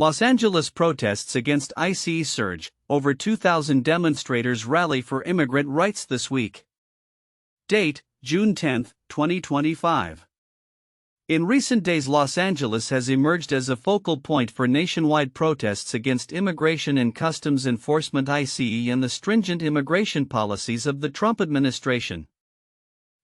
Los Angeles protests against ICE surge, over 2,000 demonstrators rally for immigrant rights this week. Date, June 10, 2025. In recent days, Los Angeles has emerged as a focal point for nationwide protests against immigration and customs enforcement (ICE) and the stringent immigration policies of the Trump administration.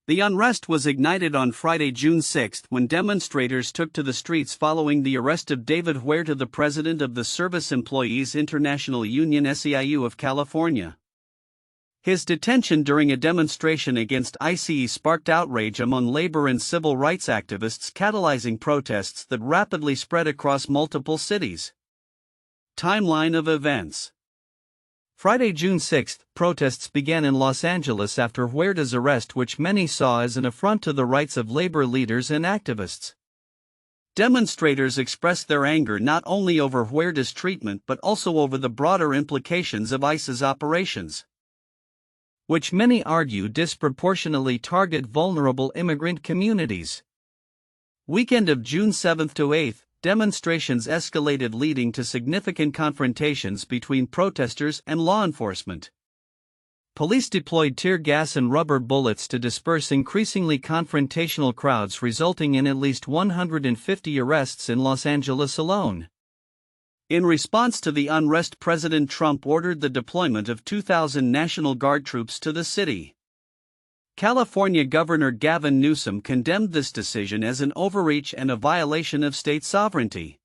The unrest was ignited on Friday, June 6, when demonstrators took to the streets following the arrest of David Huerta, the president of the Service Employees International Union (SEIU) of California. His detention during a demonstration against ICE sparked outrage among labor and civil rights activists, catalyzing protests that rapidly spread across multiple cities. Timeline of events. Friday, June 6, protests began in Los Angeles after Huerta's arrest, which many saw as an affront to the rights of labor leaders and activists. Demonstrators expressed their anger not only over Huerta's treatment but also over the broader implications of ICE's operations, which many argue disproportionately target vulnerable immigrant communities. Weekend of June 7 to 8, demonstrations escalated, leading to significant confrontations between protesters and law enforcement. Police deployed tear gas and rubber bullets to disperse increasingly confrontational crowds, resulting in at least 150 arrests in Los Angeles alone. In response to the unrest, President Trump ordered the deployment of 2,000 National Guard troops to the city. California Governor Gavin Newsom condemned this decision as an overreach and a violation of state sovereignty.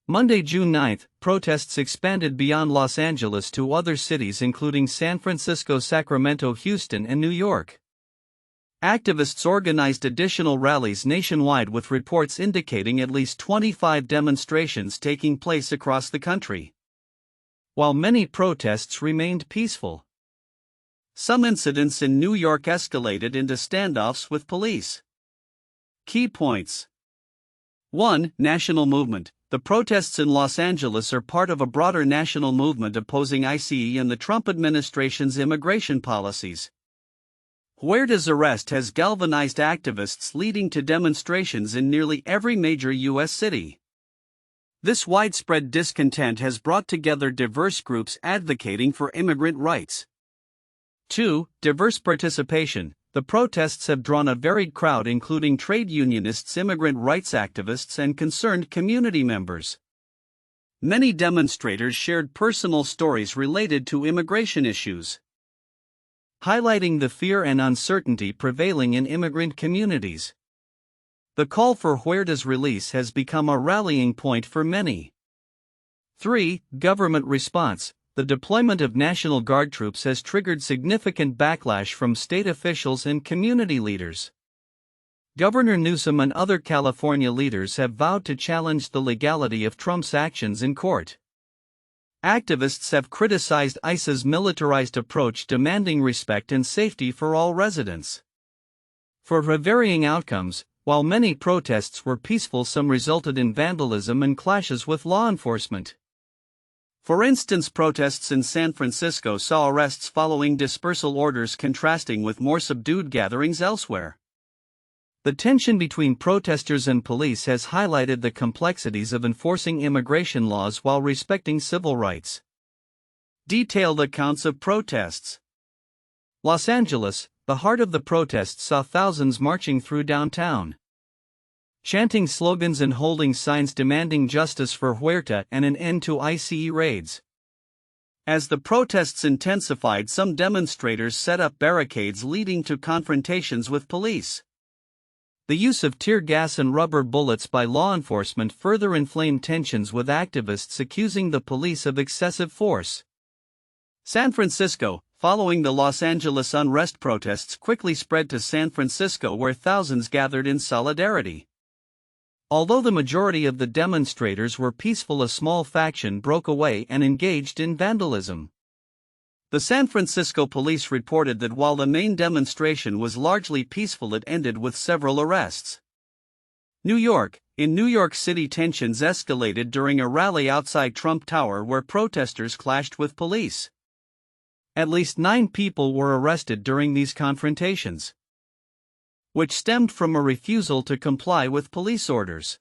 Monday, June 9, protests expanded beyond Los Angeles to other cities including San Francisco, Sacramento, Houston, and New York. Activists organized additional rallies nationwide, with reports indicating at least 25 demonstrations taking place across the country. While many protests remained peaceful, some incidents in New York escalated into standoffs with police. Key points. 1. National movement. The protests in Los Angeles are part of a broader national movement opposing ICE and the Trump administration's immigration policies. Huerta's arrest has galvanized activists, leading to demonstrations in nearly every major U.S. city. This widespread discontent has brought together diverse groups advocating for immigrant rights. 2. Diverse participation. The protests have drawn a varied crowd, including trade unionists, immigrant rights activists, and concerned community members. Many demonstrators shared personal stories related to immigration issues, highlighting the fear and uncertainty prevailing in immigrant communities. The call for Huerta's release has become a rallying point for many. 3. Government response. The deployment of National Guard troops has triggered significant backlash from state officials and community leaders. Governor Newsom and other California leaders have vowed to challenge the legality of Trump's actions in court. Activists have criticized ICE's militarized approach, demanding respect and safety for all residents. For varying outcomes, while many protests were peaceful, some resulted in vandalism and clashes with law enforcement. For instance, protests in San Francisco saw arrests following dispersal orders, contrasting with more subdued gatherings elsewhere. The tension between protesters and police has highlighted the complexities of enforcing immigration laws while respecting civil rights. Detailed accounts of protests. Los Angeles, the heart of the protests, saw thousands marching through downtown, chanting slogans and holding signs demanding justice for Huerta and an end to ICE raids. As the protests intensified, some demonstrators set up barricades, leading to confrontations with police. The use of tear gas and rubber bullets by law enforcement further inflamed tensions, with activists accusing the police of excessive force. San Francisco. Following the Los Angeles unrest, protests quickly spread to San Francisco, where thousands gathered in solidarity. Although the majority of the demonstrators were peaceful, a small faction broke away and engaged in vandalism. The San Francisco police reported that while the main demonstration was largely peaceful, it ended with several arrests. New York. In New York City, tensions escalated during a rally outside Trump Tower where protesters clashed with police. At least 9 people were arrested during these confrontations, which stemmed from a refusal to comply with police orders.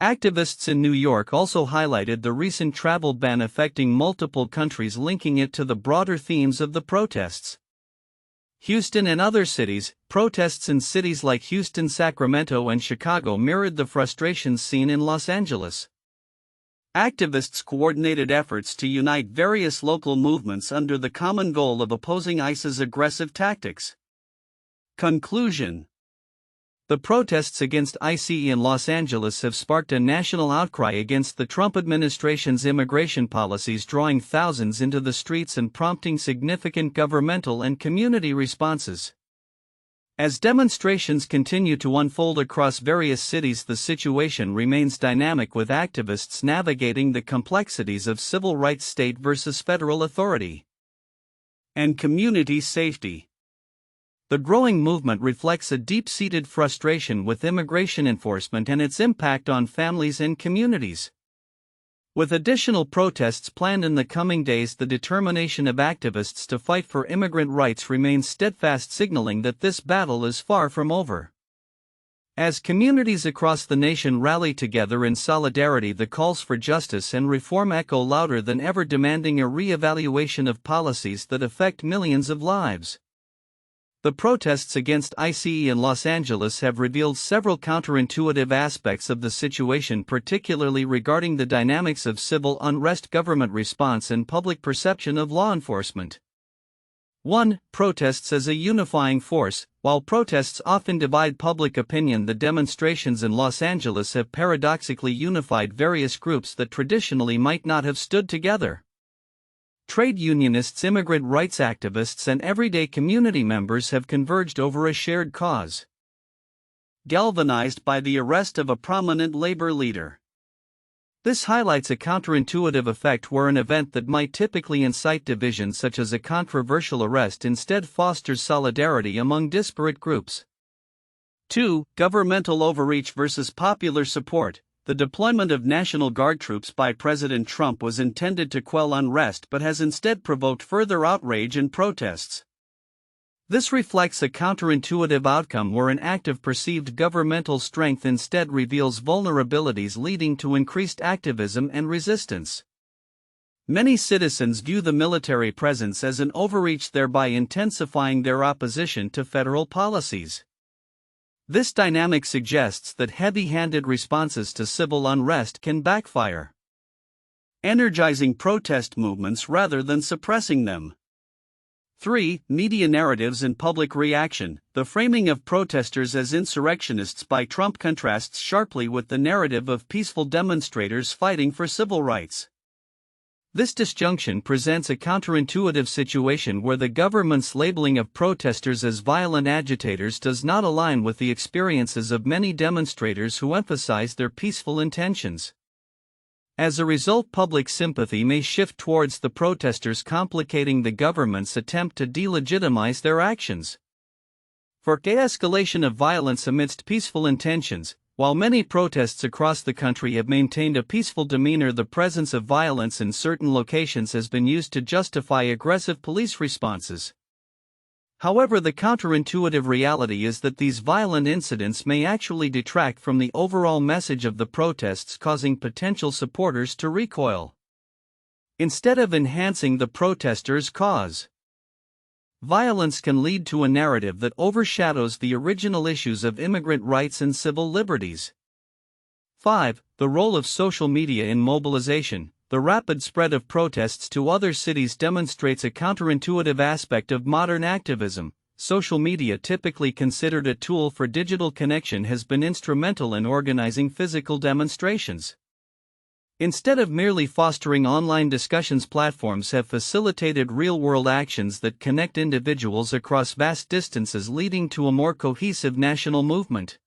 Activists in New York also highlighted the recent travel ban affecting multiple countries, linking it to the broader themes of the protests. Houston and other cities. Protests in cities like Houston, Sacramento, and Chicago mirrored the frustrations seen in Los Angeles. Activists coordinated efforts to unite various local movements under the common goal of opposing ICE's aggressive tactics. Conclusion: the protests against ICE in Los Angeles have sparked a national outcry against the Trump administration's immigration policies, drawing thousands into the streets and prompting significant governmental and community responses. As demonstrations continue to unfold across various cities, the situation remains dynamic, with activists navigating the complexities of civil rights, state versus federal authority, and community safety. The growing movement reflects a deep-seated frustration with immigration enforcement and its impact on families and communities. With additional protests planned in the coming days, the determination of activists to fight for immigrant rights remains steadfast, signaling that this battle is far from over. As communities across the nation rally together in solidarity, the calls for justice and reform echo louder than ever, demanding a re-evaluation of policies that affect millions of lives. The protests against ICE in Los Angeles have revealed several counterintuitive aspects of the situation, particularly regarding the dynamics of civil unrest, government response, and public perception of law enforcement. 1. Protests as a unifying force. While protests often divide public opinion, the demonstrations in Los Angeles have paradoxically unified various groups that traditionally might not have stood together. Trade unionists, immigrant rights activists, and everyday community members have converged over a shared cause. Galvanized by the arrest of a prominent labor leader. This highlights a counterintuitive effect where an event that might typically incite division, such as a controversial arrest, instead fosters solidarity among disparate groups. 2. Governmental overreach versus popular support. The deployment of National Guard troops by President Trump was intended to quell unrest, but has instead provoked further outrage and protests. This reflects a counterintuitive outcome where an act of perceived governmental strength instead reveals vulnerabilities, leading to increased activism and resistance. Many citizens view the military presence as an overreach, thereby intensifying their opposition to federal policies. This dynamic suggests that heavy-handed responses to civil unrest can backfire, energizing protest movements rather than suppressing them. 3. Media narratives and public reaction. The framing of protesters as insurrectionists by Trump contrasts sharply with the narrative of peaceful demonstrators fighting for civil rights. This disjunction presents a counterintuitive situation where the government's labeling of protesters as violent agitators does not align with the experiences of many demonstrators who emphasize their peaceful intentions. As a result, public sympathy may shift towards the protesters, complicating the government's attempt to delegitimize their actions. 4. De-escalation of violence amidst peaceful intentions. While many protests across the country have maintained a peaceful demeanor, the presence of violence in certain locations has been used to justify aggressive police responses. However, the counterintuitive reality is that these violent incidents may actually detract from the overall message of the protests, causing potential supporters to recoil instead of enhancing the protesters' cause. Violence can lead to a narrative that overshadows the original issues of immigrant rights and civil liberties. 5. The role of social media in mobilization. The rapid spread of protests to other cities demonstrates a counterintuitive aspect of modern activism. Social media, typically considered a tool for digital connection, has been instrumental in organizing physical demonstrations. Instead of merely fostering online discussions, platforms have facilitated real-world actions that connect individuals across vast distances, leading to a more cohesive national movement.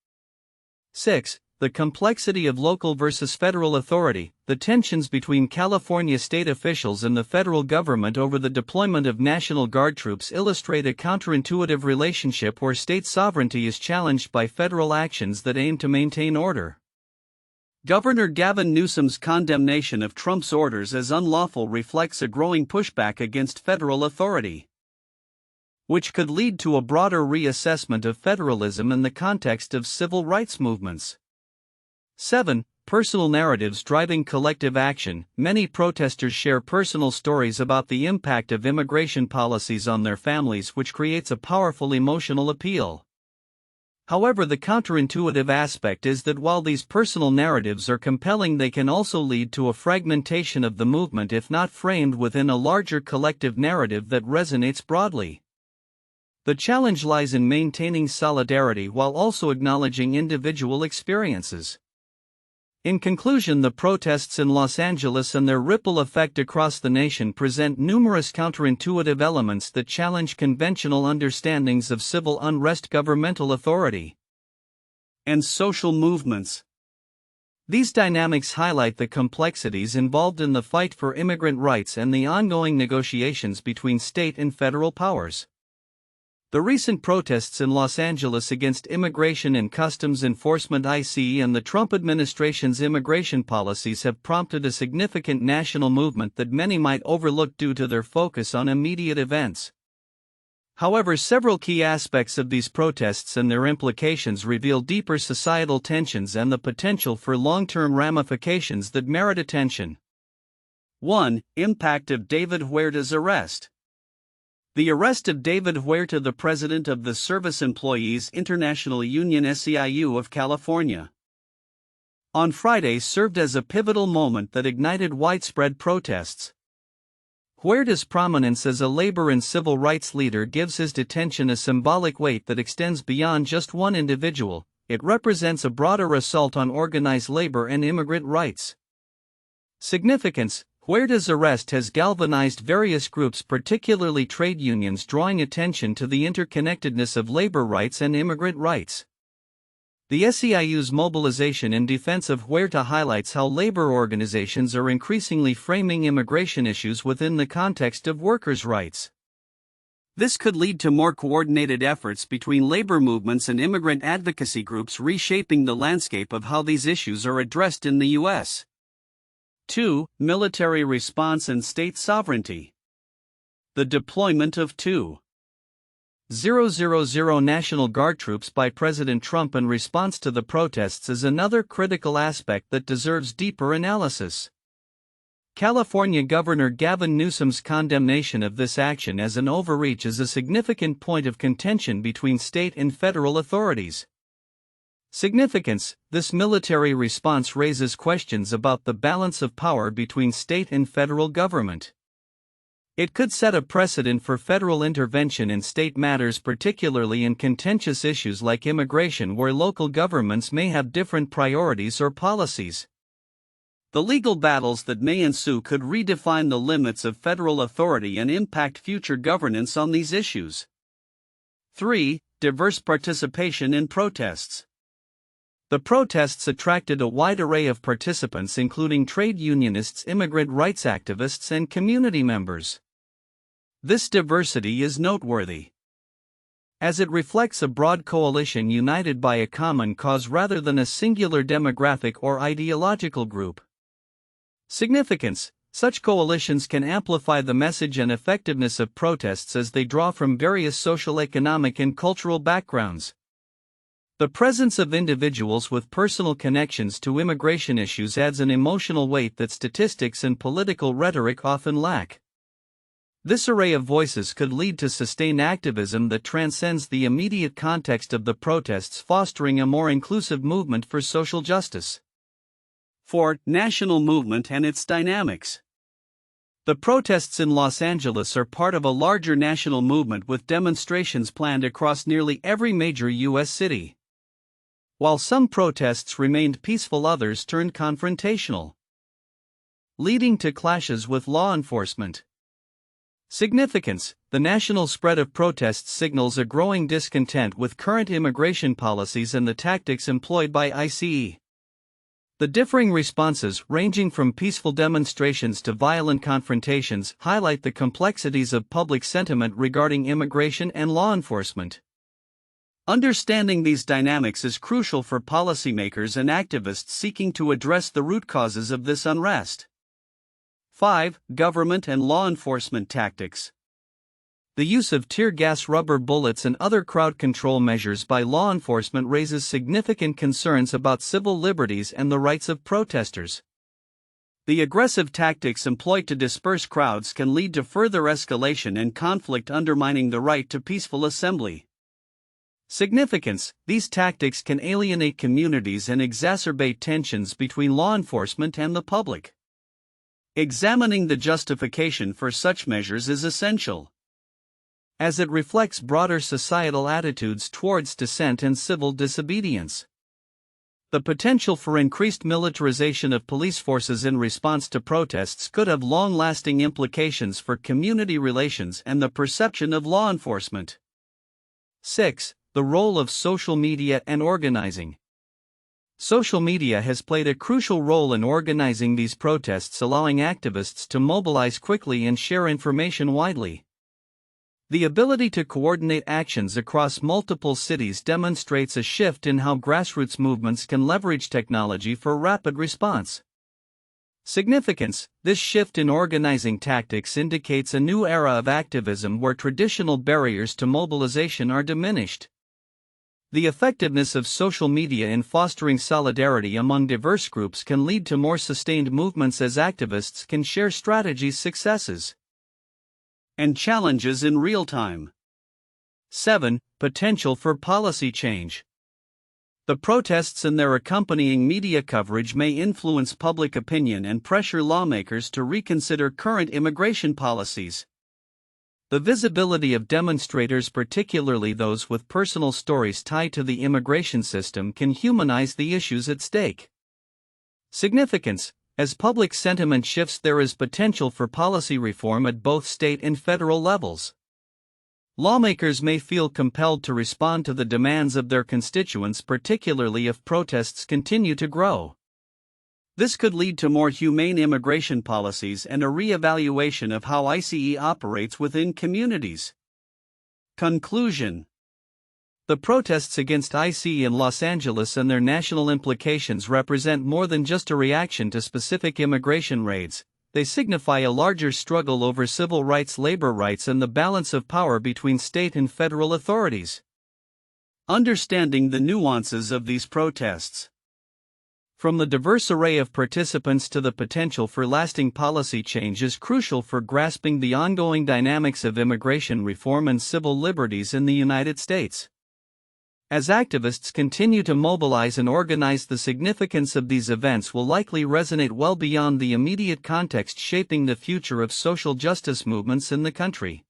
6. The complexity of local versus federal authority. The tensions between California state officials and the federal government over the deployment of National Guard troops illustrate a counterintuitive relationship where state sovereignty is challenged by federal actions that aim to maintain order. Governor Gavin Newsom's condemnation of Trump's orders as unlawful reflects a growing pushback against federal authority, which could lead to a broader reassessment of federalism in the context of civil rights movements. 7. personal narratives driving collective action. Many protesters share personal stories about the impact of immigration policies on their families, which creates a powerful emotional appeal. However, the counterintuitive aspect is that while these personal narratives are compelling, they can also lead to a fragmentation of the movement if not framed within a larger collective narrative that resonates broadly. The challenge lies in maintaining solidarity while also acknowledging individual experiences. In conclusion, the protests in Los Angeles and their ripple effect across the nation present numerous counterintuitive elements that challenge conventional understandings of civil unrest, governmental authority, and social movements. These dynamics highlight the complexities involved in the fight for immigrant rights and the ongoing negotiations between state and federal powers. The recent protests in Los Angeles against Immigration and Customs Enforcement (ICE) and the Trump administration's immigration policies have prompted a significant national movement that many might overlook due to their focus on immediate events. However, several key aspects of these protests and their implications reveal deeper societal tensions and the potential for long-term ramifications that merit attention. 1. Impact of David Huerta's arrest. The arrest of David Huerta, the president of the Service Employees International Union (SEIU) of California, on Friday served as a pivotal moment that ignited widespread protests. Huerta's prominence as a labor and civil rights leader gives his detention a symbolic weight that extends beyond just one individual. It represents a broader assault on organized labor and immigrant rights. Significance: Huerta's arrest has galvanized various groups, particularly trade unions, drawing attention to the interconnectedness of labor rights and immigrant rights. The SEIU's mobilization in defense of Huerta highlights how labor organizations are increasingly framing immigration issues within the context of workers' rights. This could lead to more coordinated efforts between labor movements and immigrant advocacy groups, reshaping the landscape of how these issues are addressed in the U.S. 2. Military response and state sovereignty. The deployment of 2,000 National Guard troops by President Trump in response to the protests is another critical aspect that deserves deeper analysis. California Governor Gavin Newsom's condemnation of this action as an overreach is a significant point of contention between state and federal authorities. Significance: this military response raises questions about the balance of power between state and federal government. It could set a precedent for federal intervention in state matters, particularly in contentious issues like immigration, where local governments may have different priorities or policies. The legal battles that may ensue could redefine the limits of federal authority and impact future governance on these issues. 3. Diverse participation in protests. The protests attracted a wide array of participants, including trade unionists, immigrant rights activists, and community members. This diversity is noteworthy, as it reflects a broad coalition united by a common cause rather than a singular demographic or ideological group. Significance: such coalitions can amplify the message and effectiveness of protests as they draw from various social, economic, and cultural backgrounds. The presence of individuals with personal connections to immigration issues adds an emotional weight that statistics and political rhetoric often lack. This array of voices could lead to sustained activism that transcends the immediate context of the protests, fostering a more inclusive movement for social justice. 4. National movement and its dynamics. The protests in Los Angeles are part of a larger national movement with demonstrations planned across nearly every major U.S. city. While some protests remained peaceful, others turned confrontational, leading to clashes with law enforcement. Significance: the national spread of protests signals a growing discontent with current immigration policies and the tactics employed by ICE. The differing responses, ranging from peaceful demonstrations to violent confrontations, highlight the complexities of public sentiment regarding immigration and law enforcement. Understanding these dynamics is crucial for policymakers and activists seeking to address the root causes of this unrest. 5. Government and law enforcement tactics. The use of tear gas, rubber bullets, and other crowd control measures by law enforcement raises significant concerns about civil liberties and the rights of protesters. The aggressive tactics employed to disperse crowds can lead to further escalation and conflict, undermining the right to peaceful assembly. Significance: these tactics can alienate communities and exacerbate tensions between law enforcement and the public. Examining the justification for such measures is essential, as it reflects broader societal attitudes towards dissent and civil disobedience. The potential for increased militarization of police forces in response to protests could have long-lasting implications for community relations and the perception of law enforcement. 6. The role of social media and organizing. Social media has played a crucial role in organizing these protests, allowing activists to mobilize quickly and share information widely. The ability to coordinate actions across multiple cities demonstrates a shift in how grassroots movements can leverage technology for rapid response. Significance: this shift in organizing tactics indicates a new era of activism where traditional barriers to mobilization are diminished. The effectiveness of social media in fostering solidarity among diverse groups can lead to more sustained movements as activists can share strategies, successes, and challenges in real time. 7. Potential for policy change. The protests and their accompanying media coverage may influence public opinion and pressure lawmakers to reconsider current immigration policies. The visibility of demonstrators, particularly those with personal stories tied to the immigration system, can humanize the issues at stake. Significance: as public sentiment shifts, there is potential for policy reform at both state and federal levels. Lawmakers may feel compelled to respond to the demands of their constituents, particularly if protests continue to grow. This could lead to more humane immigration policies and a re-evaluation of how ICE operates within communities. Conclusion: the protests against ICE in Los Angeles and their national implications represent more than just a reaction to specific immigration raids. They signify a larger struggle over civil rights, labor rights, and the balance of power between state and federal authorities. Understanding the nuances of these protests, from the diverse array of participants to the potential for lasting policy change, is crucial for grasping the ongoing dynamics of immigration reform and civil liberties in the United States. As activists continue to mobilize and organize, the significance of these events will likely resonate well beyond the immediate context shaping the future of social justice movements in the country.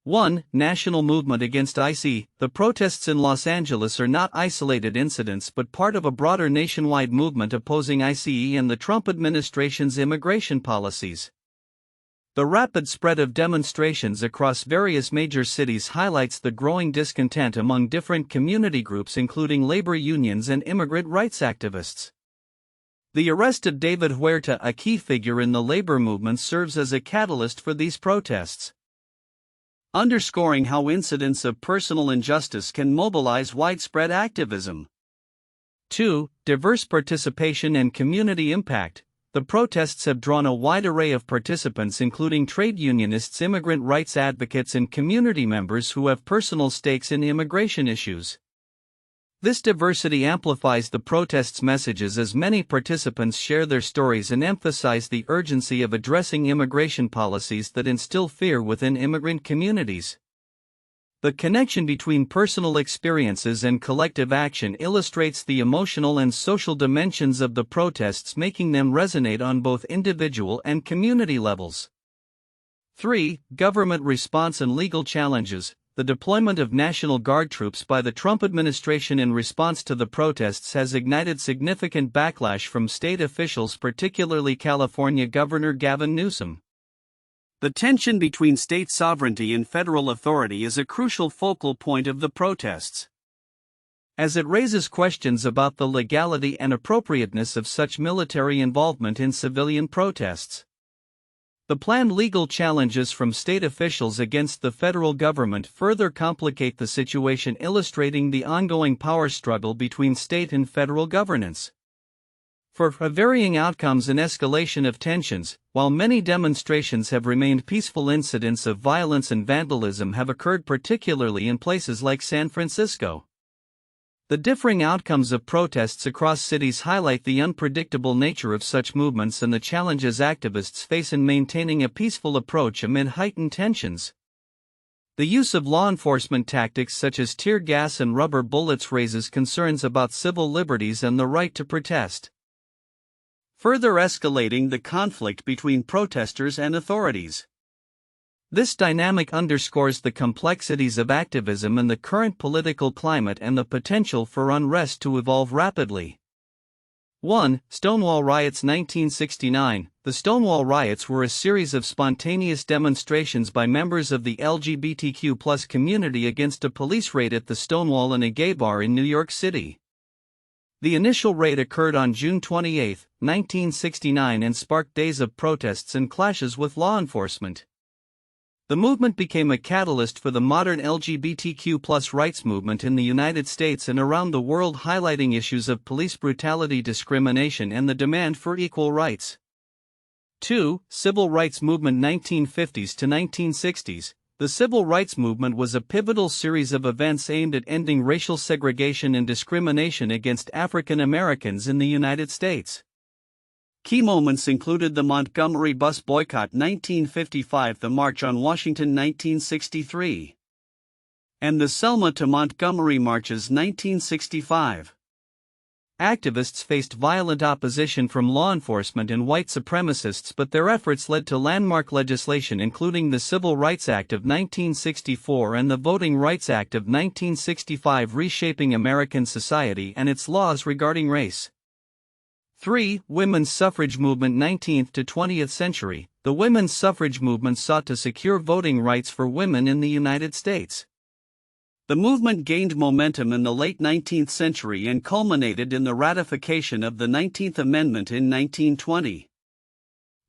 1. National movement against ICE. The protests in Los Angeles are not isolated incidents but part of a broader nationwide movement opposing ICE and the Trump administration's immigration policies. The rapid spread of demonstrations across various major cities highlights the growing discontent among different community groups, including labor unions and immigrant rights activists. The arrest of David Huerta, a key figure in the labor movement, serves as a catalyst for these protests, underscoring how incidents of personal injustice can mobilize widespread activism. 2. Diverse participation and community impact. The protests have drawn a wide array of participants, including trade unionists, immigrant rights advocates, and community members who have personal stakes in immigration issues. This diversity amplifies the protests' messages as many participants share their stories and emphasize the urgency of addressing immigration policies that instill fear within immigrant communities. The connection between personal experiences and collective action illustrates the emotional and social dimensions of the protests, making them resonate on both individual and community levels. 3. Government response and legal challenges. The deployment of National Guard troops by the Trump administration in response to the protests has ignited significant backlash from state officials, particularly California Governor Gavin Newsom. The tension between state sovereignty and federal authority is a crucial focal point of the protests, as it raises questions about the legality and appropriateness of such military involvement in civilian protests. The planned legal challenges from state officials against the federal government further complicate the situation, illustrating the ongoing power struggle between state and federal governance. For varying outcomes and escalation of tensions, while many demonstrations have remained peaceful, incidents of violence and vandalism have occurred, particularly in places like San Francisco. The differing outcomes of protests across cities highlight the unpredictable nature of such movements and the challenges activists face in maintaining a peaceful approach amid heightened tensions. The use of law enforcement tactics such as tear gas and rubber bullets raises concerns about civil liberties and the right to protest, further escalating the conflict between protesters and authorities. This dynamic underscores the complexities of activism and the current political climate and the potential for unrest to evolve rapidly. 1. Stonewall Riots 1969. The Stonewall Riots were a series of spontaneous demonstrations by members of the LGBTQ+ community against a police raid at the Stonewall and a gay bar in New York City. The initial raid occurred on June 28, 1969 and sparked days of protests and clashes with law enforcement. The movement became a catalyst for the modern LGBTQ+ rights movement in the United States and around the world, highlighting issues of police brutality, discrimination, and the demand for equal rights. 2. Civil Rights Movement 1950s to 1960s. The Civil Rights Movement was a pivotal series of events aimed at ending racial segregation and discrimination against African Americans in the United States. Key moments included the Montgomery bus boycott 1955, the March on Washington 1963, and the Selma to Montgomery marches 1965. Activists faced violent opposition from law enforcement and white supremacists, but their efforts led to landmark legislation including the Civil Rights Act of 1964 and the Voting Rights Act of 1965, reshaping American society and its laws regarding race. 3. Women's suffrage movement 19th to 20th century. The women's suffrage movement sought to secure voting rights for women in the United States. The movement gained momentum in the late 19th century and culminated in the ratification of the 19th Amendment in 1920.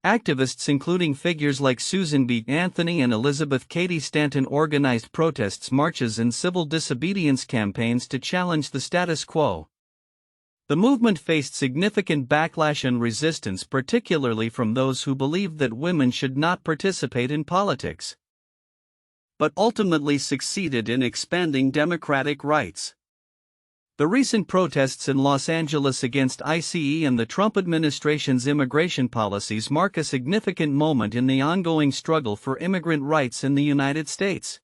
Activists including figures like Susan B. Anthony and Elizabeth Cady Stanton organized protests, marches, and civil disobedience campaigns to challenge the status quo. The movement faced significant backlash and resistance, particularly from those who believed that women should not participate in politics, but ultimately succeeded in expanding democratic rights. The recent protests in Los Angeles against ICE and the Trump administration's immigration policies mark a significant moment in the ongoing struggle for immigrant rights in the United States.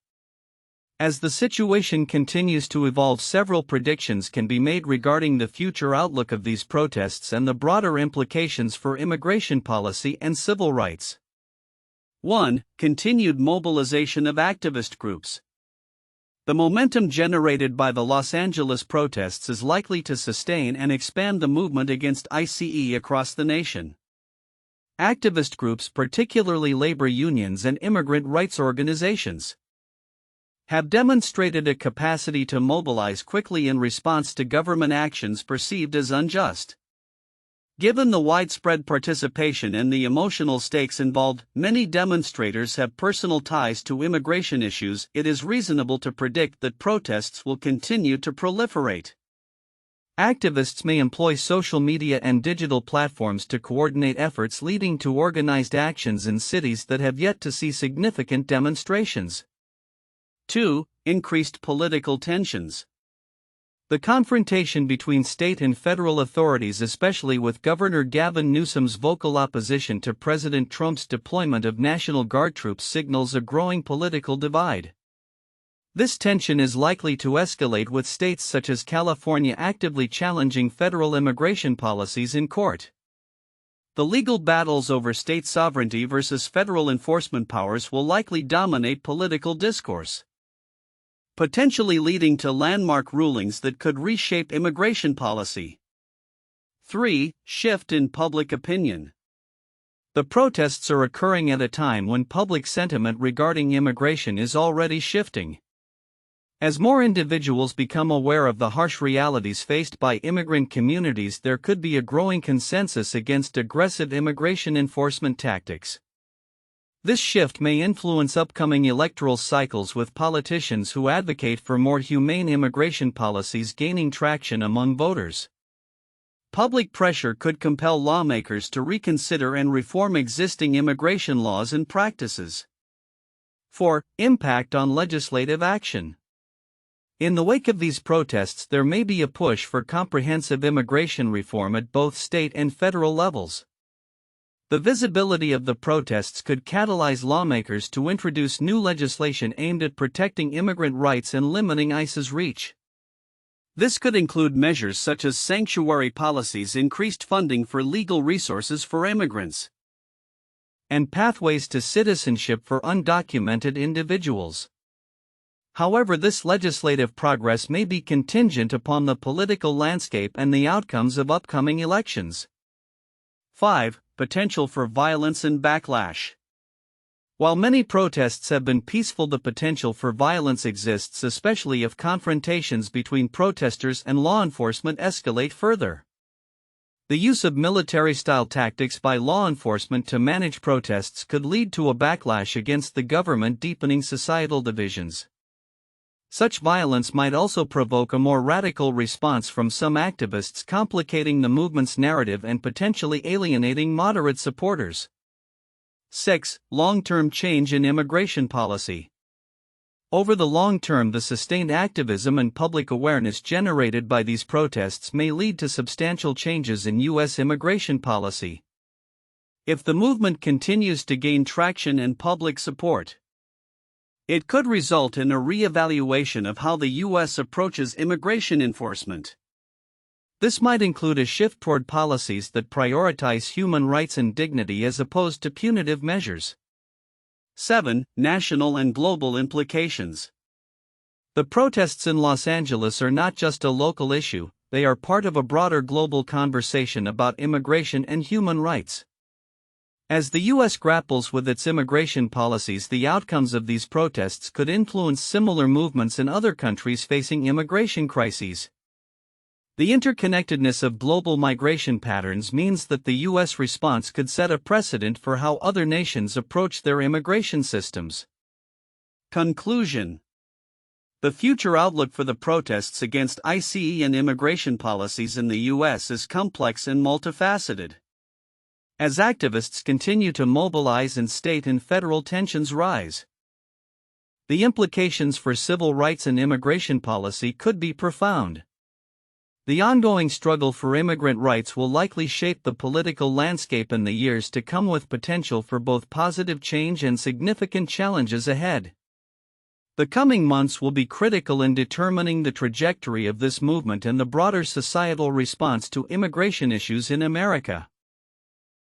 As the situation continues to evolve, several predictions can be made regarding the future outlook of these protests and the broader implications for immigration policy and civil rights. 1. Continued mobilization of activist groups. The momentum generated by the Los Angeles protests is likely to sustain and expand the movement against ICE across the nation. Activist groups, particularly labor unions and immigrant rights organizations, have demonstrated a capacity to mobilize quickly in response to government actions perceived as unjust. Given the widespread participation and the emotional stakes involved, many demonstrators have personal ties to immigration issues. It is reasonable to predict that protests will continue to proliferate. Activists may employ social media and digital platforms to coordinate efforts, leading to organized actions in cities that have yet to see significant demonstrations. 2. Increased political tensions. The confrontation between state and federal authorities, especially with Governor Gavin Newsom's vocal opposition to President Trump's deployment of National Guard troops, signals a growing political divide. This tension is likely to escalate, with states such as California actively challenging federal immigration policies in court. The legal battles over state sovereignty versus federal enforcement powers will likely dominate political discourse, potentially leading to landmark rulings that could reshape immigration policy. 3. Shift in public opinion. The protests are occurring at a time when public sentiment regarding immigration is already shifting. As more individuals become aware of the harsh realities faced by immigrant communities, there could be a growing consensus against aggressive immigration enforcement tactics. This shift may influence upcoming electoral cycles, with politicians who advocate for more humane immigration policies gaining traction among voters. Public pressure could compel lawmakers to reconsider and reform existing immigration laws and practices. 4. Impact on legislative action. In the wake of these protests, there may be a push for comprehensive immigration reform at both state and federal levels. The visibility of the protests could catalyze lawmakers to introduce new legislation aimed at protecting immigrant rights and limiting ICE's reach. This could include measures such as sanctuary policies, increased funding for legal resources for immigrants, and pathways to citizenship for undocumented individuals. However, this legislative progress may be contingent upon the political landscape and the outcomes of upcoming elections. 5. Potential for violence and backlash. While many protests have been peaceful, the potential for violence exists, especially if confrontations between protesters and law enforcement escalate further. The use of military-style tactics by law enforcement to manage protests could lead to a backlash against the government, deepening societal divisions. Such violence might also provoke a more radical response from some activists, complicating the movement's narrative and potentially alienating moderate supporters. 6. Long-term change in immigration policy. Over the long term, the sustained activism and public awareness generated by these protests may lead to substantial changes in U.S. immigration policy. If the movement continues to gain traction and public support, it could result in a re-evaluation of how the U.S. approaches immigration enforcement. This might include a shift toward policies that prioritize human rights and dignity as opposed to punitive measures. 7. National and global implications. The protests in Los Angeles are not just a local issue, they are part of a broader global conversation about immigration and human rights. As the U.S. grapples with its immigration policies, the outcomes of these protests could influence similar movements in other countries facing immigration crises. The interconnectedness of global migration patterns means that the U.S. response could set a precedent for how other nations approach their immigration systems. Conclusion. The future outlook for the protests against ICE and immigration policies in the U.S. is complex and multifaceted. As activists continue to mobilize and state and federal tensions rise, the implications for civil rights and immigration policy could be profound. The ongoing struggle for immigrant rights will likely shape the political landscape in the years to come, with potential for both positive change and significant challenges ahead. The coming months will be critical in determining the trajectory of this movement and the broader societal response to immigration issues in America.